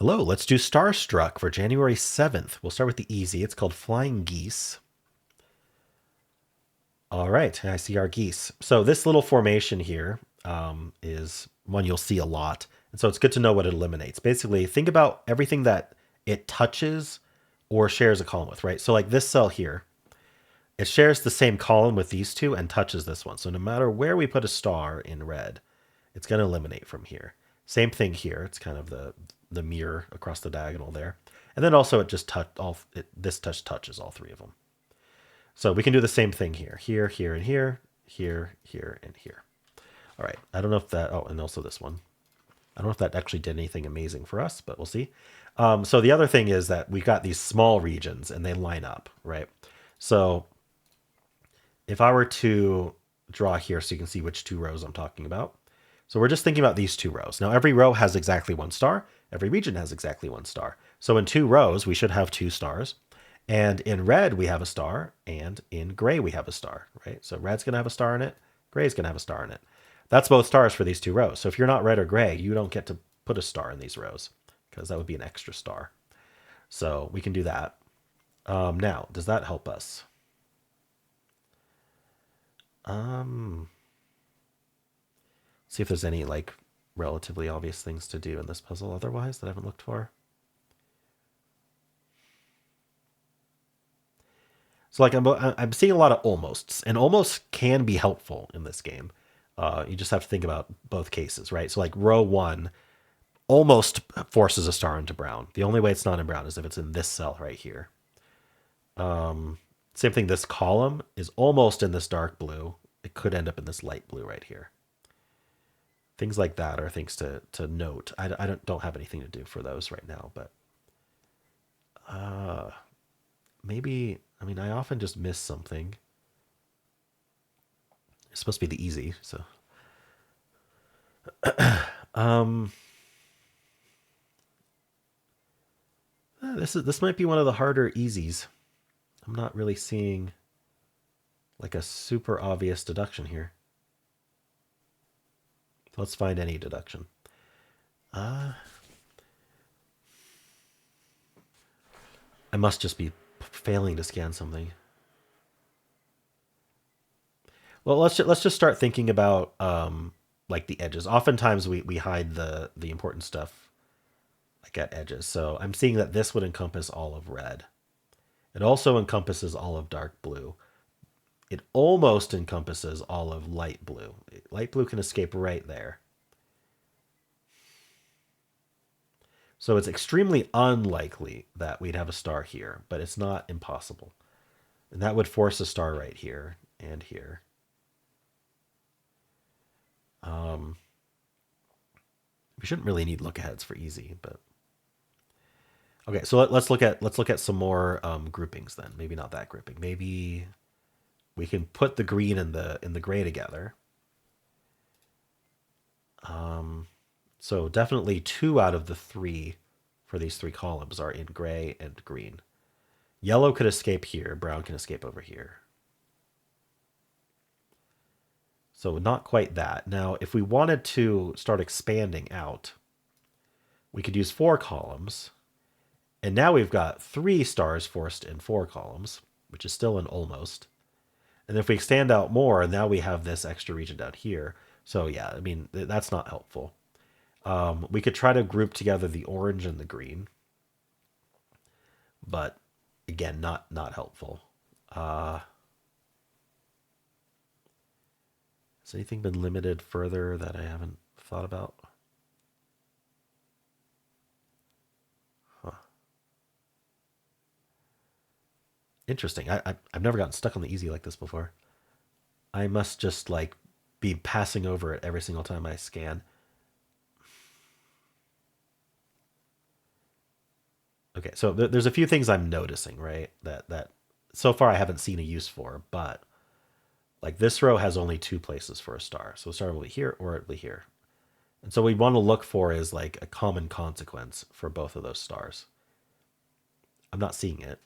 Hello, let's do Starstruck for January 7th. We'll start with the easy. It's called Flying Geese. All right, I see our geese. So this little formation here is one you'll see a lot. And so it's good to know what it eliminates. Basically, think about everything that it touches or shares a column with, right? So like this cell here, it shares the same column with these two and touches this one. So no matter where we put a star in red, it's going to eliminate from here. Same thing here. It's kind of the mirror across the diagonal there. And then also it just this touches all three of them. So we can do the same thing here. Here, here, and here. Here, here, and here. All right. I don't know if that, oh, and also this one. I don't know if that actually did anything amazing for us, but we'll see. So the other thing is that we've got these small regions and they line up, right? So if I were to draw here so you can see which two rows I'm talking about. So we're just thinking about these two rows. Now every row has exactly one star. Every region has exactly one star. So in two rows, we should have two stars. And in red, we have a star. And in gray, we have a star, right? So red's going to have a star in it. Gray's going to have a star in it. That's both stars for these two rows. So if you're not red or gray, you don't get to put a star in these rows because that would be an extra star. So we can do that. Now, does that help us? See if there's any like relatively obvious things to do in this puzzle otherwise that I haven't looked for. So like I'm seeing a lot of almosts, and almost can be helpful in this game. You just have to think about both cases, right? So like row one almost forces a star into brown. The only way it's not in brown is if it's in this cell right here. Same thing, this column is almost in this dark blue. It could end up in this light blue right here. Things like that are things to note. I don't have anything to do for those right now, but maybe, I mean, I often just miss something. It's supposed to be the easy, so. This might be one of the harder easies. I'm not really seeing like a super obvious deduction here. Let's find any deduction. I must just be failing to scan something. Well, let's just start thinking about like the edges. Oftentimes we hide the important stuff like at edges. So I'm seeing that this would encompass all of red. It also encompasses all of dark blue. It almost encompasses all of light blue. Light blue can escape right there. So it's extremely unlikely that we'd have a star here, but it's not impossible. And that would force a star right here and here. We shouldn't really need look aheads for easy, but okay. So let's look at some more groupings then. Maybe not that grouping. Maybe we can put the green and the gray together. So definitely two out of the three for these three columns are in gray and green. Yellow could escape here. Brown can escape over here. So not quite that. Now, if we wanted to start expanding out, we could use four columns. And now we've got three stars forced in four columns, which is still an almost. And if we extend out more, now we have this extra region down here. So yeah, I mean, that's not helpful. We could try to group together the orange and the green. But again, not helpful. Has anything been limited further that I haven't thought about? Huh. Interesting. I've never gotten stuck on the easy like this before. I must just like be passing over it every single time I scan. Okay, so there's a few things I'm noticing, right? That so far I haven't seen a use for, but like this row has only two places for a star. So a star will be here or it'll be here. And so what we want to look for is like a common consequence for both of those stars. I'm not seeing it.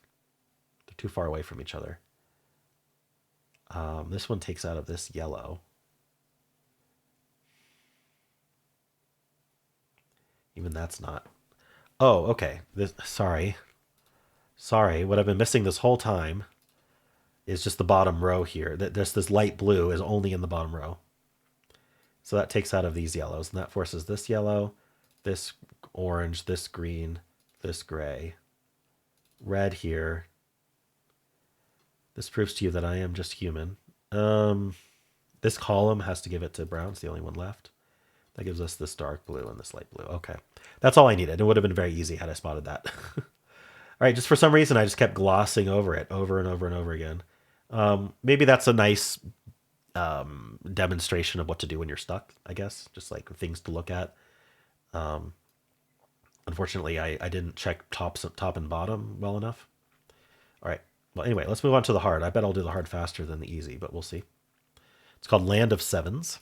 They're too far away from each other. This one takes out of this yellow. Even that's not. Oh, okay. Sorry. What I've been missing this whole time is just the bottom row here. There's this light blue is only in the bottom row. So that takes out of these yellows, and that forces this yellow, this orange, this green, this gray, red here. This proves to you that I am just human. Um, this column has to give it to brown. It's the only one left. That gives us this dark blue and this light blue. Okay. That's all I needed. It would have been very easy had I spotted that. All right, just for some reason, I just kept glossing over it over and over and over again. Maybe that's a nice demonstration of what to do when you're stuck, I guess. Just like things to look at. Unfortunately, I didn't check top and bottom well enough. All right. Well, anyway, let's move on to the hard. I bet I'll do the hard faster than the easy, but we'll see. It's called Land of Sevens.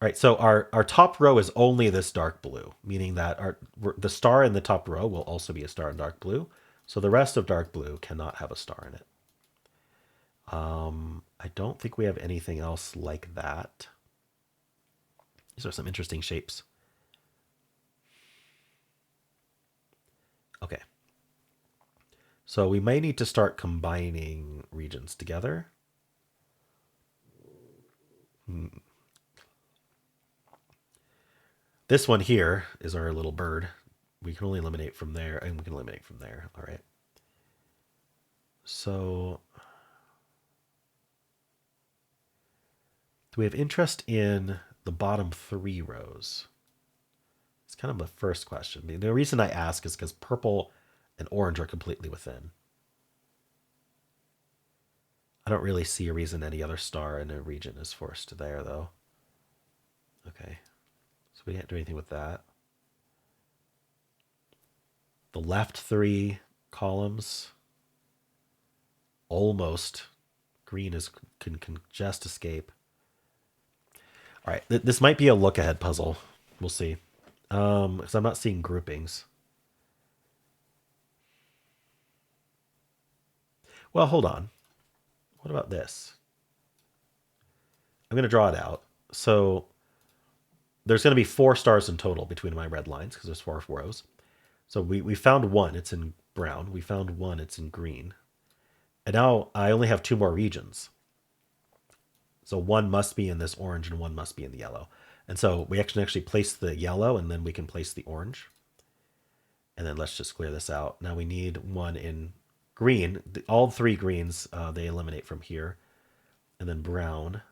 All right, so our top row is only this dark blue, meaning that the star in the top row will also be a star in dark blue. So the rest of dark blue cannot have a star in it. I don't think we have anything else like that. These are some interesting shapes. Okay. So we may need to start combining regions together. This one here is our little bird. We can only eliminate from there, and we can eliminate from there. All right. So do we have interest in the bottom three rows? It's kind of the first question. The reason I ask is because purple and orange are completely within. I don't really see a reason any other star in a region is forced there, though. Okay. So we can't do anything with that. The left three columns, almost. Green can just escape. All right, this might be a look-ahead puzzle. We'll see. Because I'm not seeing groupings. Well, hold on. What about this? I'm going to draw it out. So there's going to be 4 stars in total between my red lines because there's 4 rows. So we found one, it's in brown. We found one, it's in green. And now I only have 2 more regions. So one must be in this orange and one must be in the yellow. And so we actually place the yellow and then we can place the orange. And then let's just clear this out. Now we need one in green. All 3 greens, they eliminate from here. And then brown,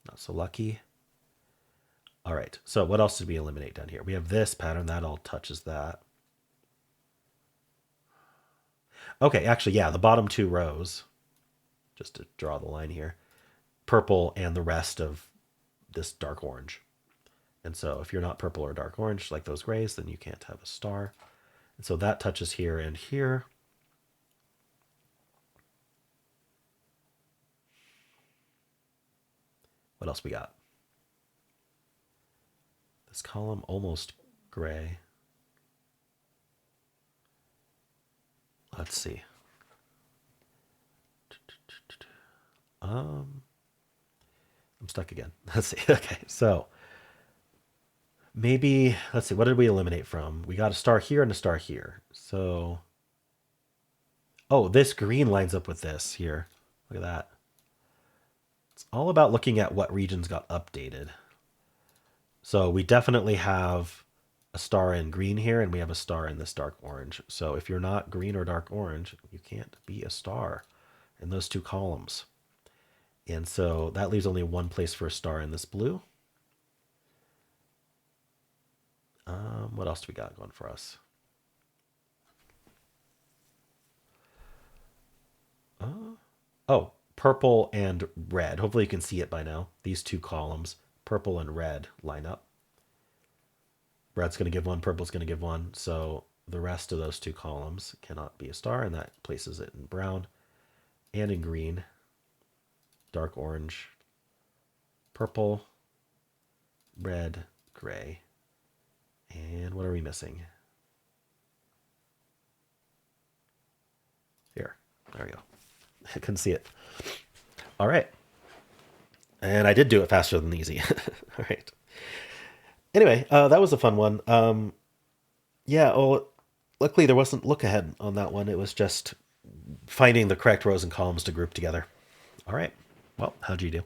not so lucky. All right, so what else did we eliminate down here? We have this pattern, that all touches that. Okay, actually, yeah, the bottom 2 rows, just to draw the line here, purple and the rest of this dark orange. And so if you're not purple or dark orange, like those grays, then you can't have a star. And so that touches here and here. What else we got? This column almost gray. Let's see. I'm stuck again. Let's see. Okay, so maybe, let's see, what did we eliminate from? We got a star here and a star here. So, oh, this green lines up with this here. Look at that. It's all about looking at what regions got updated. So we definitely have a star in green here, and we have a star in this dark orange. So if you're not green or dark orange, you can't be a star in those 2 columns. And so that leaves only one place for a star in this blue. What else do we got going for us? Oh, purple and red. Hopefully you can see it by now. These 2 columns, purple and red, line up. Red's going to give one, purple's going to give one. So the rest of those 2 columns cannot be a star, and that places it in brown and in green, dark orange, purple, red, gray. And what are we missing? Here. There we go. I couldn't see it. All right. And I did do it faster than easy. All right. Anyway, that was a fun one. Yeah, well, luckily there wasn't look ahead on that one. It was just finding the correct rows and columns to group together. All right. Well, how'd you do?